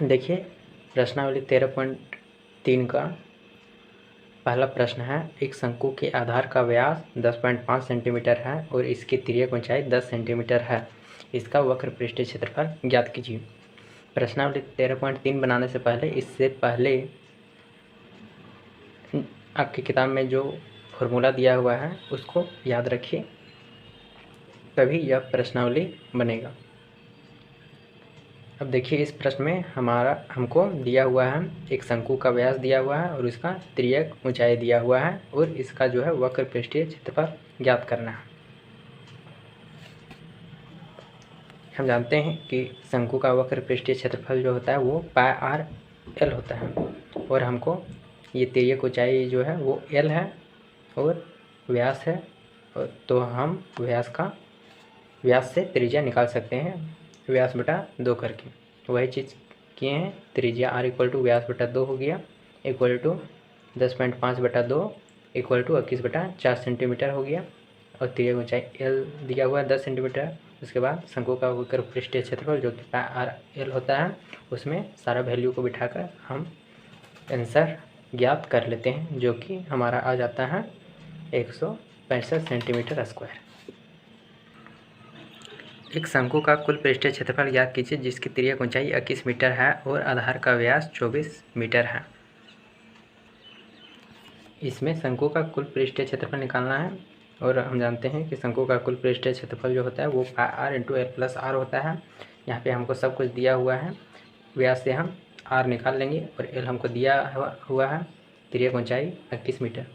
देखिए प्रश्नावली 13.3 का पहला प्रश्न है, एक शंकु के आधार का व्यास 10.5 सेंटीमीटर है और इसकी तिर्यक ऊंचाई 10 सेंटीमीटर है। इसका वक्र पृष्ठीय क्षेत्रफल ज्ञात कीजिए। प्रश्नावली 13.3 बनाने से पहले, इससे पहले आपकी किताब में जो फॉर्मूला दिया हुआ है उसको याद रखिए, तभी यह प्रश्नावली बनेगा। अब देखिए इस प्रश्न में हमको दिया हुआ है, एक शंकु का व्यास दिया हुआ है और इसका तिर्यक ऊंचाई दिया हुआ है और इसका जो है वक्र पृष्ठीय क्षेत्रफल ज्ञात करना है। हम जानते हैं कि शंकु का वक्र पृष्ठीय क्षेत्रफल जो होता है वो पाई आर एल होता है और हमको ये तिर्यक ऊंचाई जो है वो एल है और व्यास है, तो हम व्यास से त्रिज्या निकाल सकते हैं, व्यास बटा 2 करके। वही चीज़ किए हैं, त्रिज्या r इक्वल टू व्यास बटा 2 हो गया, इक्वल टू 10.5 बटा 2 इक्वल टू 21 बटा 4 सेंटीमीटर हो गया और तिर्यक ऊंचाई l दिया हुआ है 10 सेंटीमीटर। उसके बाद शंकु का वक्र पृष्ठीय क्षेत्रफल जो कि पाई आर एल होता है, उसमें सारा वैल्यू को बिठाकर हम आंसर ज्ञात कर लेते हैं, जो कि हमारा आ जाता है 165 सेंटीमीटर स्क्वायर। एक शंकु का कुल पृष्ठीय क्षेत्रफल ज्ञात कीजिए जिसकी तिर्यक ऊंचाई 21 मीटर है और आधार का व्यास 24 मीटर है। इसमें शंकु का कुल पृष्ठीय क्षेत्रफल निकालना है और हम जानते हैं कि शंकु का कुल पृष्ठीय क्षेत्रफल जो होता है वो pi R into L plus R होता है। यहाँ पे हमको सब कुछ दिया हुआ है, व्यास से हम आर निकाल लेंगे और एल हमको दिया हुआ है, तिर्यक ऊंचाई 21 मीटर।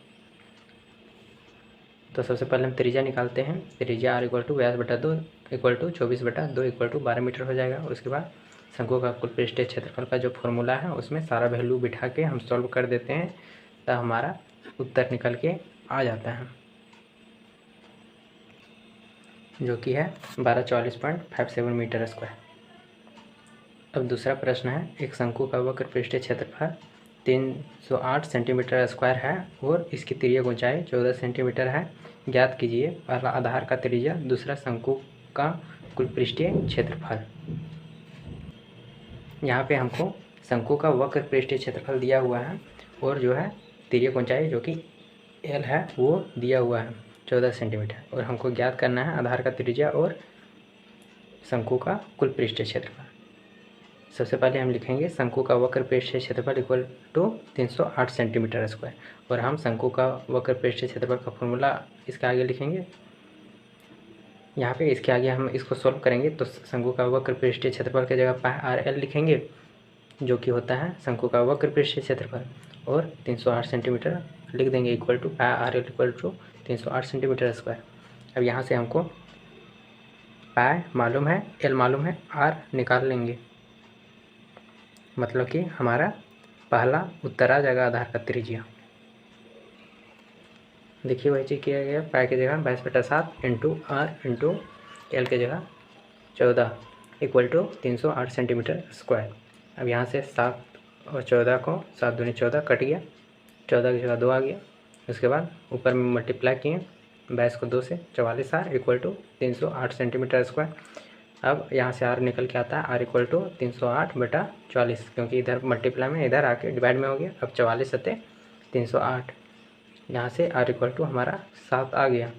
तो सबसे पहले हम त्रिज्या निकालते हैं, त्रिज्या आर इक्वल टू व्यास बटा 2 इक्वल टू 24 बटा 2 इक्वल टू 12 मीटर हो जाएगा। उसके बाद शंकु का कुल पृष्ठीय क्षेत्रफल का जो फॉर्मूला है उसमें सारा वैल्यू बिठा के हम सॉल्व कर देते हैं, तो हमारा उत्तर निकल के आ जाता है, जो कि है 1244.57 मीटर स्क्वायर। अब दूसरा प्रश्न है, एक शंकु का वक्र पृष्ठीय क्षेत्रफल 308 सेंटीमीटर स्क्वायर है और इसकी तिर्यक ऊंचाई 14 सेंटीमीटर है। ज्ञात कीजिए पहला आधार का त्रिज्या, दूसरा शंकु का कुल पृष्ठीय क्षेत्रफल। यहाँ पे हमको शंकु का वक्र पृष्ठीय क्षेत्रफल दिया हुआ है और जो है तिर्यक ऊंचाई जो कि एल है वो दिया हुआ है 14 सेंटीमीटर और हमको ज्ञात करना है आधार का त्रिज्या और शंकु का कुल पृष्ठीय क्षेत्रफल। सबसे पहले हम लिखेंगे शंकु का वक्र पृष्ठीय क्षेत्रफल इक्वल टू 308 सेंटीमीटर स्क्वायर और हम शंकु का वक्र पृष्ठीय क्षेत्रफल का फॉर्मूला इसके आगे लिखेंगे। यहाँ पे इसके आगे हम इसको सॉल्व करेंगे तो शंकु का वक्र पृष्ठीय क्षेत्रफल की जगह पाई आर एल लिखेंगे, जो कि होता है शंकु का वक्र पृष्ठीय क्षेत्रफल, और 308 सेंटीमीटर लिख देंगे equal to pi r l equal to 308 centimetre square. अब यहाँ से हमको पाई मालूम है, एल मालूम है, आर निकाल लेंगे, मतलब कि हमारा पहला उत्तर आ जाएगा आधार का त्रिज्या। देखिए वही चीज़ किया गया, पाई की जगह 22/7 इंटू आर इंटू एल की जगह 14 इक्वल टू 308 सेंटीमीटर स्क्वायर। अब यहाँ से 7 और 14 को 7 दूनी 14 कट गया, 14 की जगह 2 आ गया। उसके बाद ऊपर में मल्टीप्लाई किए 22 को 2 से 44 r equal to 308 centimetre square. अब यहाँ से आर निकल के आता है आर इक्वल टू 308/44, क्योंकि इधर मल्टीप्लाई में इधर आके डिवाइड में हो गया। अब 44 सत्ते 308, यहाँ से आर इक्वल टू हमारा 7 आ गया,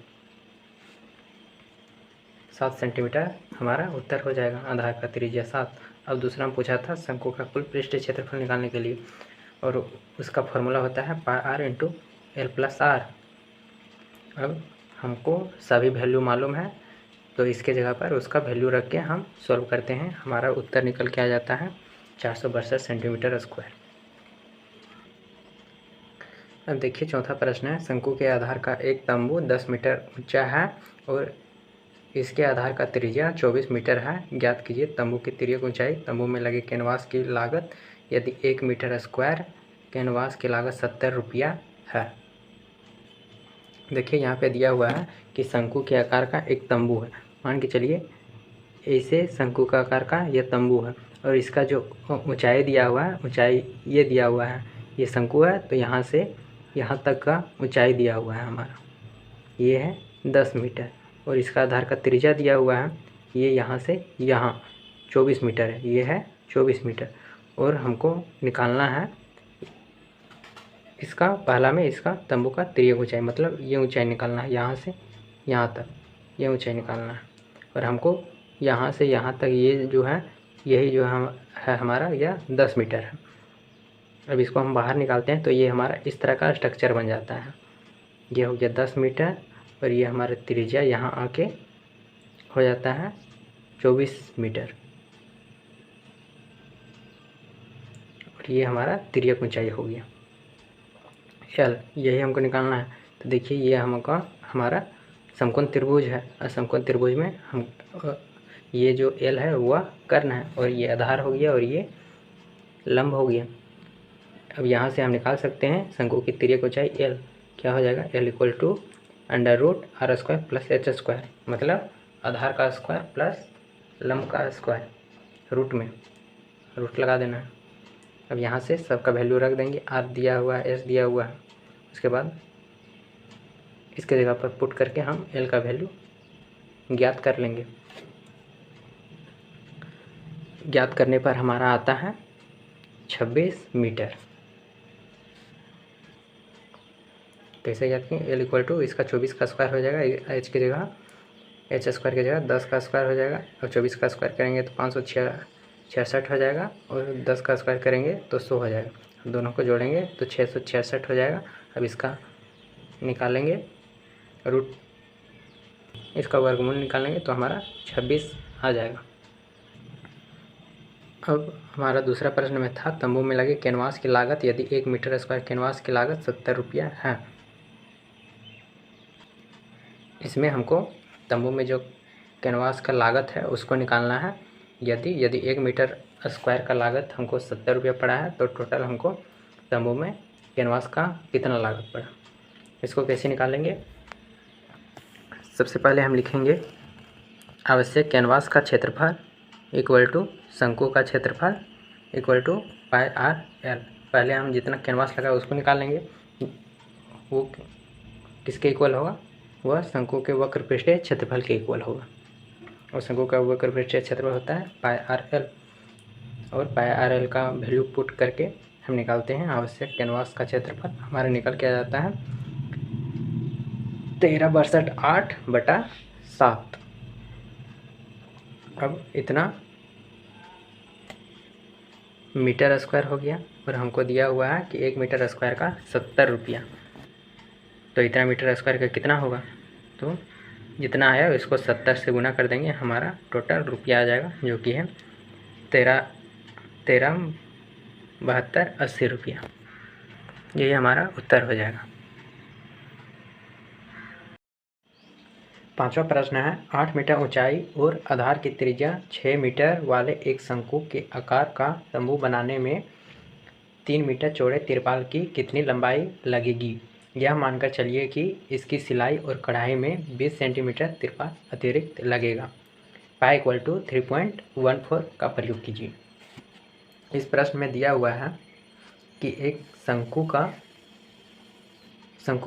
7 सेंटीमीटर हमारा उत्तर हो जाएगा, आधार का त्रिज्या 7। अब दूसरा में पूछा था शंकु का कुल पृष्ठीय क्षेत्रफल निकालने के लिए और उसका फॉर्मूला होता है pi R into L plus R. अब हमको सभी वैल्यू मालूम है तो इसके जगह पर उसका वैल्यू रख के हम सॉल्व करते हैं, हमारा उत्तर निकल के आ जाता है 462 सेंटीमीटर स्क्वायर। अब देखिए चौथा प्रश्न है, शंकु के आधार का एक तंबू 10 मीटर ऊंचा है और इसके आधार का त्रिज्या 24 मीटर है। ज्ञात कीजिए तंबू की तिर्यक ऊंचाई। तंबू में लगे कैनवास की लागत यदि 1 मीटर स्क्वायर, कैनवास की लागत 70 रुपया है। देखिए यहाँ पे दिया हुआ है कि शंकु के आकार का एक तंबू है, मान के चलिए ऐसे शंकु का आकार का यह तंबू है और इसका जो ऊंचाई दिया हुआ है, ऊंचाई ये दिया हुआ है, ये शंकु है तो यहाँ से यहाँ तक का ऊंचाई दिया हुआ है हमारा, ये है 10 मीटर और इसका आधार का त्रिज्या दिया हुआ है, ये यहाँ से यहाँ 24 मीटर है, ये है 24 मीटर और हमको निकालना है इसका पहला में इसका तंबू का तिर्यक ऊंचाई, मतलब ये ऊंचाई निकालना है, यहाँ से यहाँ तक ये ऊंचाई निकालना है। और हमको यहाँ से यहाँ तक ये जो है यही जो है हमारा यह 10 मीटर है। अब इसको हम बाहर निकालते हैं तो ये हमारा इस तरह का स्ट्रक्चर बन जाता है। ये हो गया 10 मीटर और ये हमारा त्रिज्या यहाँ आके हो जाता है 24 मीटर और ये हमारा तिर्यक ऊंचाई हो गया एल। यही हमको निकालना है। तो देखिए ये हमका हमारा समकोण त्रिभुज है और समकोण त्रिभुज में हम ये जो एल है वह कर्ण है और ये आधार हो गया और ये लंब हो गया। अब यहाँ से हम निकाल सकते हैं शंकु की तिर्यक ऊंचाई एल। क्या हो जाएगा? L equal to √r² plus h², मतलब आधार का स्क्वायर प्लस लंब का स्क्वायर, रूट में रूट लगा देना है। अब यहाँ से सबका वैल्यू रख देंगे, r दिया हुआ है, s दिया हुआ है। उसके बाद इसके जगह पर पुट करके हम l का वैल्यू ज्ञात कर लेंगे। ज्ञात करने पर हमारा आता है 26 मीटर। कैसे ज्ञात किए? एल इक्वल टू इसका 24 का स्क्वायर हो जाएगा, h की जगह h² की जगह 10 का स्क्वायर हो जाएगा और 24 का स्क्वायर करेंगे तो 566 हो जाएगा और 10 का स्क्वायर करेंगे तो 100 हो जाएगा। दोनों को जोड़ेंगे तो 666 हो जाएगा। अब इसका निकालेंगे रूट, इसका वर्गमूल निकालेंगे तो हमारा 26 आ जाएगा। अब हमारा दूसरा प्रश्न में था तंबू में लगे कैनवास की लागत यदि 1 मीटर स्क्वायर कैनवास की लागत 70 रुपया है। इसमें हमको तंबू में जो कैनवास का लागत है उसको निकालना है। यदि 1 मीटर स्क्वायर का लागत हमको 70 रुपया पड़ा है तो टोटल हमको तंबू में कैनवास का कितना लागत पड़ा। इसको कैसे निकालेंगे? सबसे पहले हम लिखेंगे आवश्यक कैनवास का क्षेत्रफल इक्वल टू शंकु का क्षेत्रफल इक्वल टू πr/l। पहले हम जितना कैनवास लगा उसको निकाल लेंगे। वो किसके इक्वल होगा? वह शंकु के वक्र पृष्ठीय क्षेत्रफल के इक्वल होगा और शंकु का वक्र पृष्ठीय क्षेत्रफल होता है πr/l और πr/l का वैल्यू पुट करके हम निकालते हैं आवश्यक कैनवास का क्षेत्रफल। हमारा निकल के आ जाता है 13/8/7। अब इतना मीटर स्क्वायर हो गया और हमको दिया हुआ है कि 1 मीटर स्क्वायर का 70 रुपया। तो इतना मीटर स्क्वायर का कितना होगा? तो जितना है इसको 70 से गुना कर देंगे, हमारा टोटल रुपया आ जाएगा जो कि है 13,72,80 रुपया। यही हमारा उत्तर हो जाएगा। पांचवा प्रश्न है 8 मीटर ऊंचाई और आधार की त्रिज्या 6 मीटर वाले एक शंकु के आकार का तंबू बनाने में 3 मीटर चौड़े तिरपाल की कितनी लंबाई लगेगी? यह मानकर चलिए कि इसकी सिलाई और कढ़ाई में 20 सेंटीमीटर तिरपाल अतिरिक्त लगेगा। पाई इक्वल टू 3.14 का प्रयोग कीजिए। इस प्रश्न में दिया हुआ है कि एक शंकु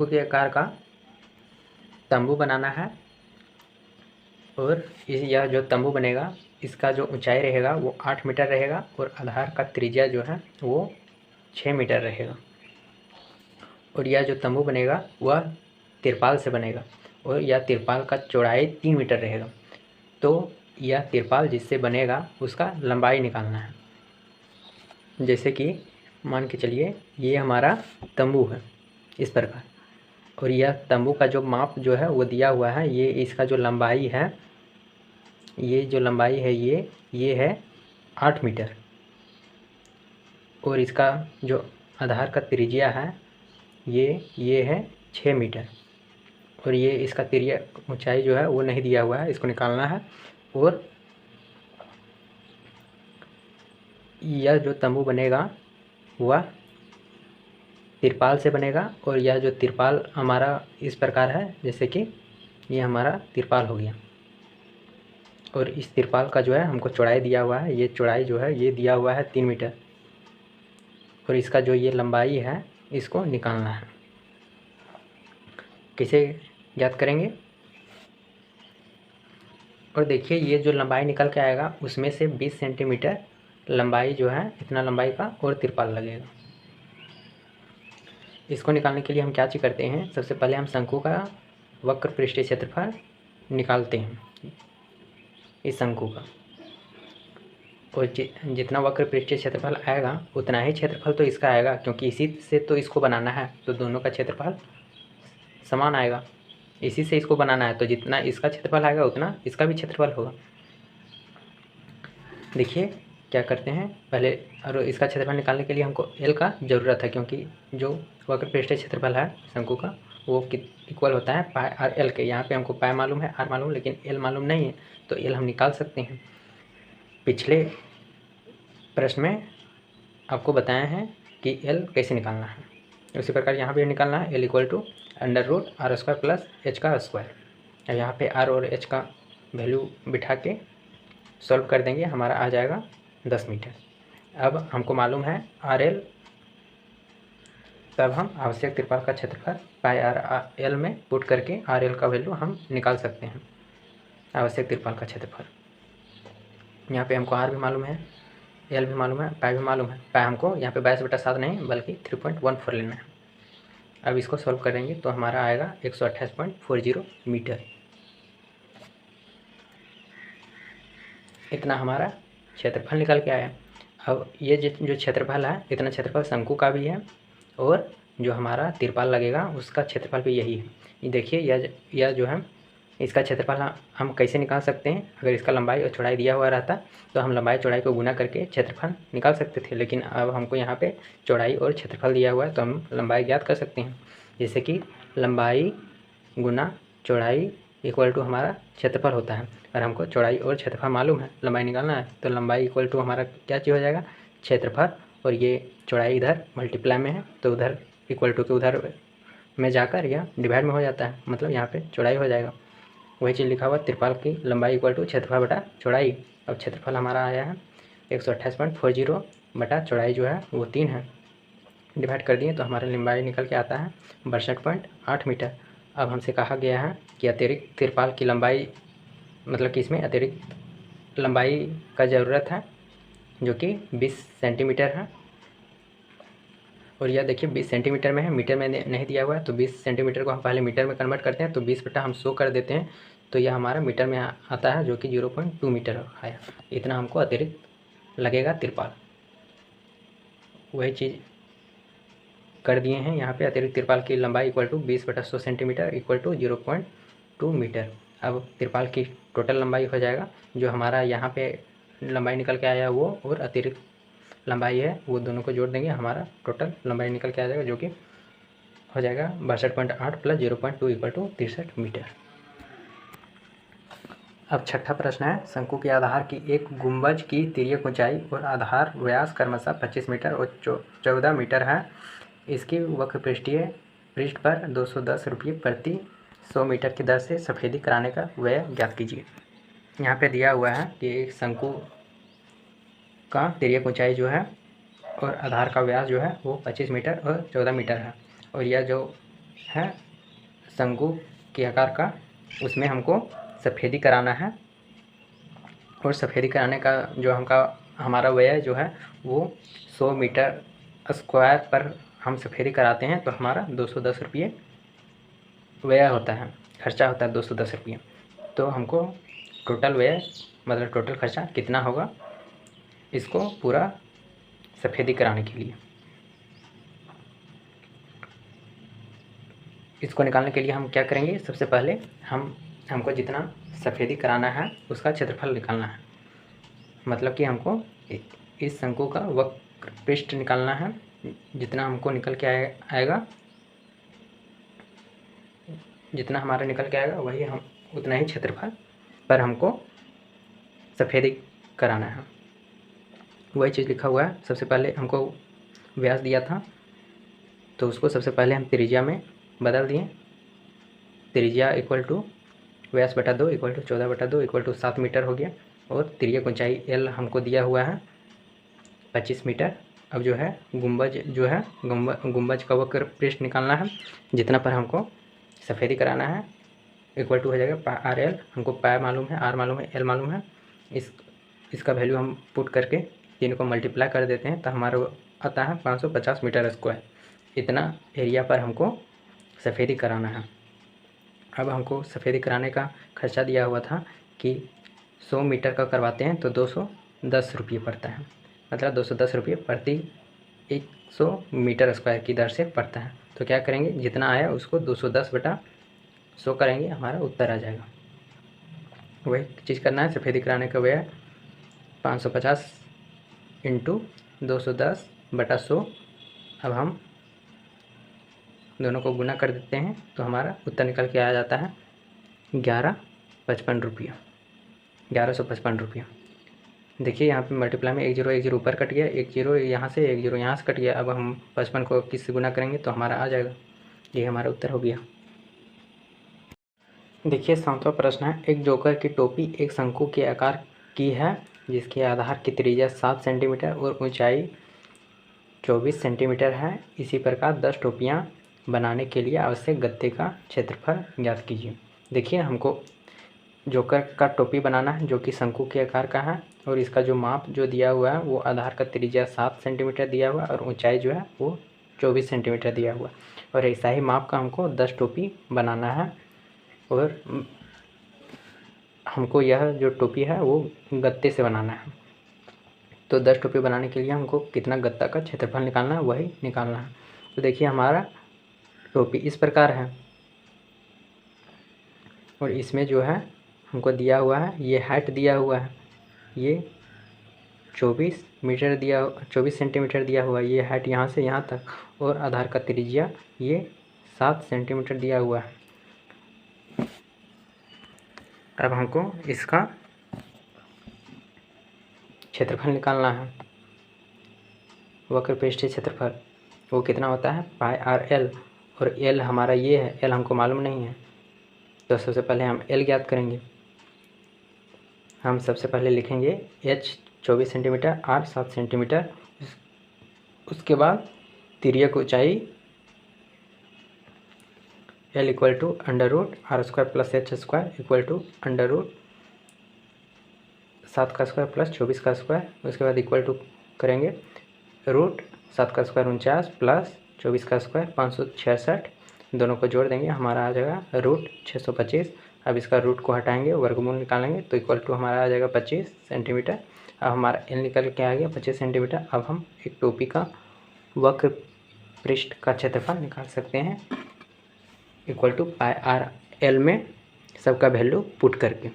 के आकार का तंबू बनाना है और यह जो तंबू बनेगा इसका जो ऊंचाई रहेगा वो 8 मीटर रहेगा और आधार का त्रिज्या जो है वो 6 मीटर रहेगा और यह जो तंबू बनेगा वह तिरपाल से बनेगा और यह तिरपाल का चौड़ाई 3 मीटर रहेगा। तो यह तिरपाल जिससे बनेगा उसका लंबाई निकालना है। जैसे कि मान के चलिए ये हमारा तंबू है इस प्रकार और यह तंबू का जो माप जो है वो दिया हुआ है। ये इसका जो लंबाई है, ये जो लंबाई है ये है 8 मीटर और इसका जो आधार का त्रिज्या है ये है 6 मीटर और ये इसका त्रिज्या ऊंचाई जो है वो नहीं दिया हुआ है, इसको निकालना है। और यह जो तंबू बनेगा वह तिरपाल से बनेगा और यह जो तिरपाल हमारा इस प्रकार है, जैसे कि ये हमारा तिरपाल हो गया और इस तिरपाल का जो है हमको चौड़ाई दिया हुआ है। ये चौड़ाई जो है ये दिया हुआ है 3 मीटर और इसका जो ये लंबाई है इसको निकालना है। कैसे ज्ञात करेंगे? और देखिए ये जो लंबाई निकल के आएगा उसमें से 20 सेंटीमीटर लंबाई जो है इतना लंबाई का और तिरपाल लगेगा। इसको निकालने के लिए हम क्या चीज़ करते हैं, सबसे पहले हम शंकु का वक्र पृष्ठीय क्षेत्रफल निकालते हैं, इस शंकु का। और जितना वक्र पृष्ठीय क्षेत्रफल आएगा उतना ही क्षेत्रफल तो इसका आएगा, क्योंकि इसी से तो इसको बनाना है, तो दोनों का क्षेत्रफल समान आएगा। इसी से इसको बनाना है, तो जितना इसका क्षेत्रफल आएगा उतना इसका भी क्षेत्रफल होगा। देखिए क्या करते हैं पहले, और इसका क्षेत्रफल निकालने के लिए हमको एल का ज़रूरत है, क्योंकि जो वक्र पृष्ठीय क्षेत्रफल है शंकु का वो इक्वल होता है पाई आर एल के। यहाँ पे हमको पाई मालूम है, आर मालूम, लेकिन एल मालूम नहीं है, तो एल हम निकाल सकते हैं। पिछले प्रश्न में आपको बताया है कि एल कैसे निकालना है, उसी प्रकार यहाँ भी निकालना है। L equal to under root r square plus h का स्क्वायर। अब यहाँ पे आर और एच का वैल्यू बिठा के सॉल्व कर देंगे, हमारा आ जाएगा 10 मीटर। अब हमको मालूम है आर एल, तब हम आवश्यक तिरपाल का क्षेत्रफल पाई आर एल में पुट करके आर एल का वैल्यू हम निकाल सकते हैं, आवश्यक तिरपाल का क्षेत्रफल। यहाँ पे हमको आर भी मालूम है, एल भी मालूम है, पाई भी मालूम है। पाई हमको यहाँ पे 22/7 नहीं बल्कि 3.14 लेना है। अब इसको सॉल्व करेंगे तो हमारा आएगा 128.40 मीटर। इतना हमारा क्षेत्रफल निकल के आया। अब ये जो क्षेत्रफल है, इतना क्षेत्रफल शंकु का भी है, और जो हमारा तिरपाल लगेगा उसका क्षेत्रफल भी यही है। ये देखिए यह जो है इसका क्षेत्रफल हम कैसे निकाल सकते हैं। अगर इसका लंबाई और चौड़ाई दिया हुआ रहता तो हम लंबाई चौड़ाई को गुना करके क्षेत्रफल निकाल सकते थे, लेकिन अब हमको यहाँ पे चौड़ाई और क्षेत्रफल दिया हुआ है तो हम लंबाई ज्ञात कर सकते हैं। जैसे कि लंबाई गुना चौड़ाई इक्वल टू हमारा क्षेत्रफल होता है। और हमको चौड़ाई और क्षेत्रफल मालूम है, लंबाई निकालना है, तो लंबाई इक्वल टू हमारा क्या चीज़ हो जाएगा, क्षेत्रफल। और ये चौड़ाई इधर मल्टीप्लाई में है तो उधर इक्वल टू के उधर में जाकर यह डिवाइड में हो जाता है, मतलब यहाँ पे चौड़ाई हो जाएगा। वही चीज़ लिखा हुआ तिरपाल की लंबाई इक्वल टू क्षेत्रफल बटा चौड़ाई। अब क्षेत्रफल हमारा आया है 128.40 बटा चौड़ाई जो है वो 3 है, डिवाइड कर दिए तो हमारा लंबाई निकल के आता है 62.8 मीटर। अब हमसे कहा गया है कि अतिरिक्त तिरपाल की लंबाई, मतलब कि इसमें अतिरिक्त लंबाई का ज़रूरत है जो कि 20 सेंटीमीटर है। और यह देखिए 20 सेंटीमीटर में है, मीटर में नहीं दिया हुआ है, तो 20 सेंटीमीटर को हम पहले मीटर में कन्वर्ट करते हैं, तो 20 बटा हम 100 कर देते हैं, तो यह हमारा मीटर में आता है जो कि 0.2 मीटर आया। इतना हमको अतिरिक्त लगेगा तिरपाल। वही चीज़ कर दिए हैं यहाँ पे, अतिरिक्त तिरपाल की लंबाई equal to 20/100 centimetre equal to 0.2 metre. अब तिरपाल की टोटल लंबाई हो जाएगा, जो हमारा यहाँ पे लंबाई निकल के आया वो और अतिरिक्त लंबाई है वो दोनों को जोड़ देंगे, हमारा टोटल लंबाई निकल के आ जाएगा जो कि हो जाएगा 62.8 प्लस 0.2 इक्वल टू 63 मीटर। अब छठा प्रश्न है, शंकु के आधार की एक गुंबज की तिर्यक ऊंचाई और आधार व्यास क्रमशः 25 मीटर और 14 मीटर है। इसकी वक्र पृष्ठ पर 210 रुपये प्रति 100 मीटर की दर से सफ़ेदी कराने का व्यय ज्ञात कीजिए। यहाँ पे दिया हुआ है कि एक शंकु का तिर्यक ऊंचाई जो है और आधार का व्यास जो है वो 25 मीटर और 14 मीटर है, और यह जो है शंकु के आकार का, उसमें हमको सफ़ेदी कराना है। और सफ़ेदी कराने का जो हमारा व्यय जो है वो 100 मीटर स्क्वायर पर हम सफ़ेदी कराते हैं तो हमारा 210 रुपये व्यय होता है, खर्चा होता है 210 रुपये। तो हमको टोटल व्यय मतलब टोटल खर्चा कितना होगा इसको पूरा सफ़ेदी कराने के लिए। इसको निकालने के लिए हम क्या करेंगे, सबसे पहले हमको जितना सफ़ेदी कराना है उसका क्षेत्रफल निकालना है। मतलब कि हमको इस शंकु का वक्र पृष्ठ निकालना है, जितना हमको निकल के आएगा, जितना हमारा निकल के आएगा वही हम उतना ही क्षेत्रफल पर हमको सफ़ेदी कराना है। वही चीज़ लिखा हुआ है। सबसे पहले हमको व्यास दिया था तो उसको सबसे पहले हम त्रिज्या में बदल दिए। त्रिज्या इक्वल टू व्यास बटा 2 equal to 14/2 equal to 7 metre हो गया। और तिर्यक ऊंचाई एल हमको दिया हुआ है 25 मीटर। अब जो है गुंबज जो है गुंबज का वक्र पृष्ठ निकालना है, जितना पर हमको सफ़ेदी कराना है इक्वल टू हो जाएगा आर एल। हमको पाई मालूम है, आर मालूम है, एल मालूम है। इसका वैल्यू हम पुट करके तीनों को मल्टीप्लाई कर देते हैं तो हमारा आता है 550 मीटर स्क्वायर। इतना एरिया पर हमको सफ़ेदी कराना है। अब हमको सफ़ेदी कराने का खर्चा दिया हुआ था कि 100 मीटर का करवाते हैं तो 210 रुपये पड़ता है, मतलब 210 रुपये प्रति 100 मीटर स्क्वायर की दर से पड़ता है। तो क्या करेंगे, जितना आया उसको 210/100 करेंगे, हमारा उत्तर आ जाएगा। वही चीज़ करना है, सफ़ेदी कराने का व्यय 550 इंटू 210/100। अब हम दोनों को गुना कर देते हैं तो हमारा उत्तर निकल के आ जाता है 1155 रुपया, 1155 रुपया। देखिए यहाँ पे मल्टीप्लाई में 1 0 ऊपर कट गया, 1 0 यहाँ से, 1 0 यहाँ से कट गया। अब हम 55 को किससे गुना करेंगे तो हमारा आ जाएगा, ये हमारा उत्तर हो गया। देखिए 7वां प्रश्न है, एक जोकर की टोपी एक शंकु के आकार की है जिसके आधार की त्रिज्या 7 सेंटीमीटर और ऊंचाई 24 सेंटीमीटर है। इसी प्रकार 10 टोपियाँ बनाने के लिए आवश्यक गत्ते का क्षेत्रफल ज्ञात कीजिए। देखिए हमको जोकर का टोपी बनाना है जो कि शंकु के आकार का है, और इसका जो माप जो दिया हुआ है वो आधार का त्रिज्या 7 सेंटीमीटर दिया हुआ है और ऊंचाई जो है वो 24 सेंटीमीटर दिया हुआ है। और ऐसा ही माप का हमको 10 टोपी बनाना है, और हमको यह जो टोपी है वो गत्ते से बनाना है। तो 10 टोपी बनाने के लिए हमको कितना गत्ता का क्षेत्रफल निकालना है वही निकालना है। तो देखिए हमारा टोपी इस प्रकार है, और इसमें जो है हमको दिया हुआ है, ये हाइट दिया हुआ है, ये 24 मीटर दिया, 24 सेंटीमीटर दिया हुआ है, ये हाइट यहाँ से यहाँ तक, और आधार का त्रिज्या ये 7 सेंटीमीटर दिया हुआ है। अब हमको इसका क्षेत्रफल निकालना है, वक्र पृष्ठीय क्षेत्रफल, वो कितना होता है πr/l, और l हमारा ये है, l हमको मालूम नहीं है। तो सबसे पहले हम l ज्ञात करेंगे। हम सबसे पहले लिखेंगे h 24 सेंटीमीटर, r 7 सेंटीमीटर, उसके बाद तिर्यक ऊंचाई l equal to √r² plus h² equal to √7 का स्क्वायर प्लस 24 का स्क्वायर। उसके बाद इक्वल टू करेंगे √7 का स्क्वायर 49 प्लस 24 का स्क्वायर 566, दोनों को जोड़ देंगे, हमारा आ जाएगा √625। अब इसका रूट को हटाएंगे, वर्गमूल निकालेंगे तो इक्वल टू हमारा आ जाएगा 25 सेंटीमीटर। अब हमारा एल निकल के आ गया 25 सेंटीमीटर। अब हम एक टोपी का वक्र पृष्ठ का क्षेत्रफल निकाल सकते हैं, इक्वल टू πr/l में सबका वैल्यू पुट करके।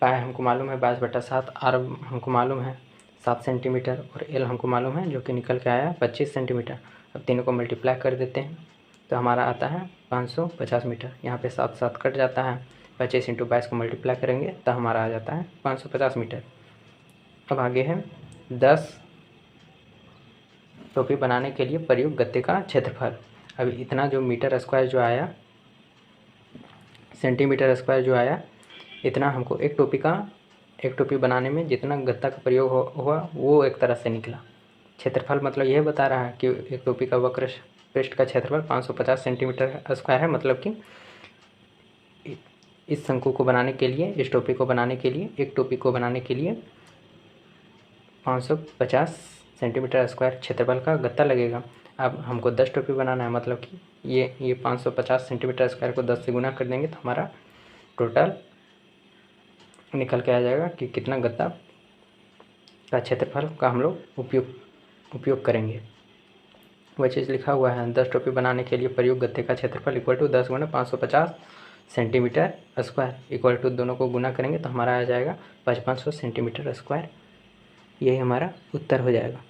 पाई हमको मालूम है 22/7, r हमको मालूम है 7 सेंटीमीटर, और l हमको मालूम है जो कि निकल के आया 25 सेंटीमीटर। अब तीनों को मल्टीप्लाई कर देते हैं तो हमारा आता है 550 मीटर। यहाँ पे 7 7 कट जाता है, 25 × 22 को मल्टीप्लाई करेंगे तो हमारा आ जाता है 550 मीटर। अब आगे है 10 टोपी बनाने के लिए प्रयुक्त गत्ते का क्षेत्रफल। अब इतना जो मीटर स्क्वायर जो आया, सेंटीमीटर स्क्वायर जो आया, इतना हमको एक टोपी बनाने में जितना गत्ता का प्रयोग हुआ वो एक तरह से निकला। क्षेत्रफल मतलब यह बता रहा है कि एक टोपी का वक्र पृष्ठ का क्षेत्रफल 550 सेंटीमीटर स्क्वायर है, मतलब कि इस शंकु को बनाने के लिए, इस टोपी को बनाने के लिए, एक टोपी को बनाने के लिए 550 सेंटीमीटर स्क्वायर क्षेत्रफल का गत्ता लगेगा। अब हमको 10 टोपी बनाना है, मतलब कि ये 550 सेंटीमीटर स्क्वायर को 10 से गुना कर देंगे तो हमारा टोटल निकल के आ जाएगा कि कितना गत्ता का क्षेत्रफल का हम लोग उपयोग करेंगे। वह चीज़ लिखा हुआ है 10 टोपी बनाने के लिए प्रयुक्त गत्ते का क्षेत्रफल equal to 10 × 550 centimetre square, equal to दोनों को गुना करेंगे तो हमारा आ जाएगा 5500 सेंटीमीटर स्क्वायर। यही हमारा उत्तर हो जाएगा।